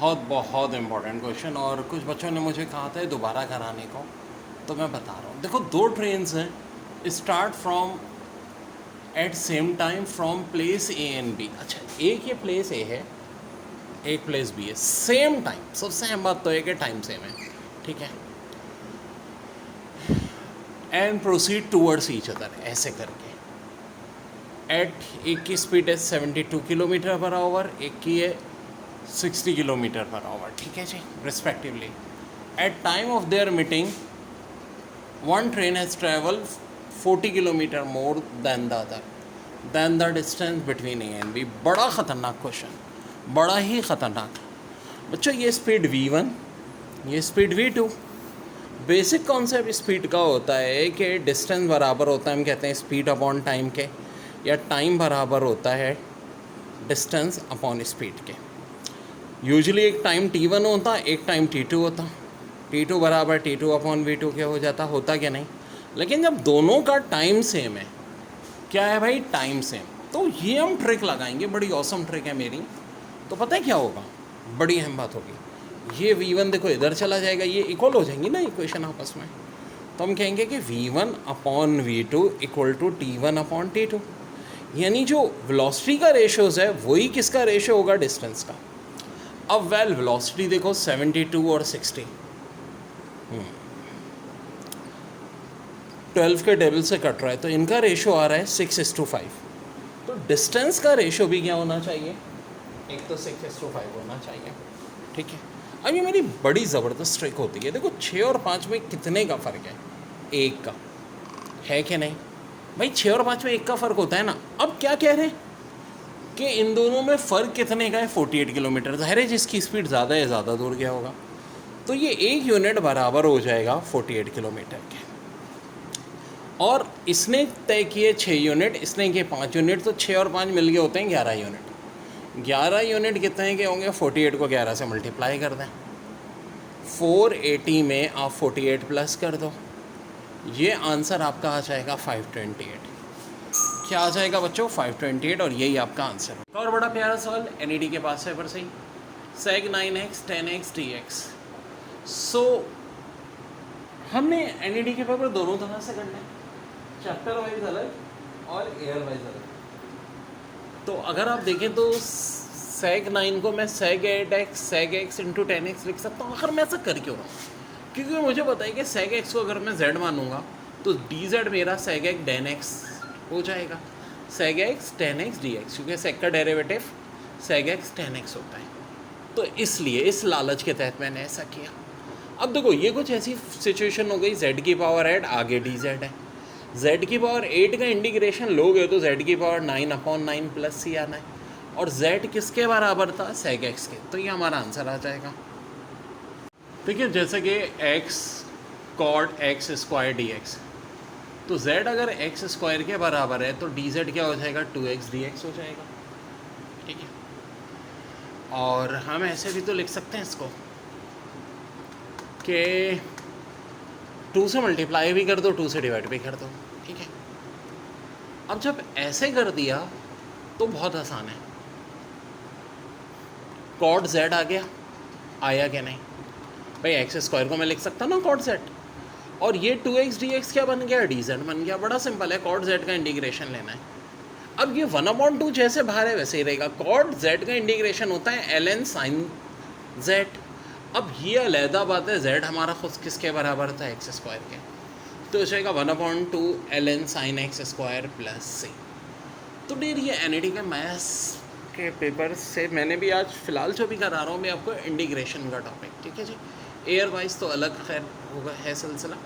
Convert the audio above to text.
बहुत बहुत important question, और कुछ बच्चों ने मुझे कहा था दोबारा कराने को, तो मैं बता रहा हूँ। देखो, दो ट्रेन्स हैं, start from at same time from place A and B. अच्छा, एक ये प्लेस ए है, एक प्लेस बी है, सेम टाइम। सबसे अहम बात तो है कि टाइम सेम है, ठीक है। And proceed towards each other, ऐसे करके। एट एक की स्पीड है 72 किलोमीटर पर आवर, एक की है 60 किलोमीटर पर आवर, ठीक है जी, respectively. At time of their meeting one train has travel 40 kilometre more than the other than the distance between A and B. बड़ा ख़तरनाक क्वेश्चन, बड़ा ही ख़तरनाक। बच्चों, ये स्पीड V1, ये speed V2। Basic concept speed का होता है कि डिस्टेंस बराबर होता है, हम कहते हैं स्पीड अपॉन टाइम के, या टाइम बराबर होता है डिस्टेंस अपॉन स्पीड के। यूजुअली एक टाइम T1 होता, एक टाइम T2 होता। T2 बराबर T2 अपॉन V2 क्या हो जाता, होता क्या नहीं। लेकिन जब दोनों का टाइम सेम है, क्या है भाई, टाइम सेम, तो ये हम ट्रिक लगाएंगे, बड़ी ऑसम ट्रिक है मेरी। तो पता है क्या होगा, बड़ी अहम बात होगी। ये V1 देखो इधर चला जाएगा, ये इक्वल हो जाएंगी ना इक्वेशन आपस में। तो हम कहेंगे कि V1 upon V2 equal to T1 upon T2। यानी जो वेलोसिटी का रेशियोज है वही किसका रेशियो होगा, डिस्टेंस का। अब वेलोसिटी देखो 72 और 60, 12 के टेबल से कट रहा है, तो इनका रेशियो आ रहा है 6:5। तो डिस्टेंस का रेशियो भी क्या होना चाहिए, एक तो 6:5 होना चाहिए, ठीक है। अब ये मेरी बड़ी ज़बरदस्त ट्रिक होती है। देखो, 6 और 5 में कितने का फ़र्क है, एक का है कि नहीं भाई। 6 और 5 में एक का फ़र्क होता है ना। अब क्या कह रहे हैं कि इन दोनों में फ़र्क कितने का है, 48 किलोमीटर। ज़ाहिर है जिसकी स्पीड ज़्यादा है ज़्यादा दूर गया होगा, तो ये एक यूनिट बराबर हो जाएगा 48 किलोमीटर के। और इसने तय किए 6 यूनिट, इसने किए 5 यूनिट, तो 6 और 5 मिल गए होते हैं 11 यूनिट। 11 यूनिट कितने के होंगे, 48 को 11 से मल्टीप्लाई कर दें। 480 में आप 48 प्लस कर दो, ये आंसर आपका आ जाएगा 528। क्या आ जाएगा बच्चों, 528, और यही आपका आंसर है। और बड़ा प्यारा सवाल NED के पास है पर सही, sec 9x 10x dx। सो हमने NED के पेपर दोनों तरह से करना है, चैप्टर वाइज अलग और एयर वाइज अलग। तो अगर आप देखें तो sec 9 को मैं sec 8x sec x into 10x लिख सकता हूँ। आखिर मैं ऐसा कर क्यों रहा हूँ, क्योंकि मुझे पता है कि sec x को अगर मैं z मानूंगा तो dz मेरा sec x tan x हो जाएगा, sec x tan x dx, क्योंकि sec का derivative sec x tan x होता है। तो इसलिए इस लालच के तहत मैंने ऐसा किया। अब देखो, ये कुछ ऐसी सिचुएशन हो गई, z की पावर 8 आगे dz है, z की पावर 8 का इंटीग्रेशन लोगे तो z की पावर 9/9 प्लस c आना है, और z किसके बराबर था, sec x के। तो ये हमारा आंसर आ जाएगा। ठीक है, जैसे कि x cot x square dx, तो z अगर x स्क्वायर के बराबर है तो dz क्या हो जाएगा, 2x dx हो जाएगा, ठीक है। और हम ऐसे भी तो लिख सकते हैं इसको कि 2 से मल्टीप्लाई भी कर दो, 2 से डिवाइड भी कर दो, ठीक है। अब जब ऐसे कर दिया तो बहुत आसान है, cot z आ गया, आया क्या नहीं भाई, x स्क्वायर को मैं लिख सकता ना cot z, और ये 2x dx क्या बन गया, dz बन गया। बड़ा सिंपल है, cot z का इंटीग्रेशन लेना है। अब ये 1/2 जैसे बाहर है वैसे ही रहेगा। cot z का इंटीग्रेशन होता है ln sin z। अब ये अलहदा बात है, z हमारा खुद किसके बराबर था, x स्क्वायर के, तो हो जाएगा 1/2 ln sin x square plus c। तो डेर ये NED के मैथ्स के पेपर से मैंने भी आज फ़िलहाल जो भी करा रहा हूँ मैं आपको इंटीग्रेशन का टॉपिक, ठीक है जी। एयर वाइज तो अलग खैर होगा है सिलसिला।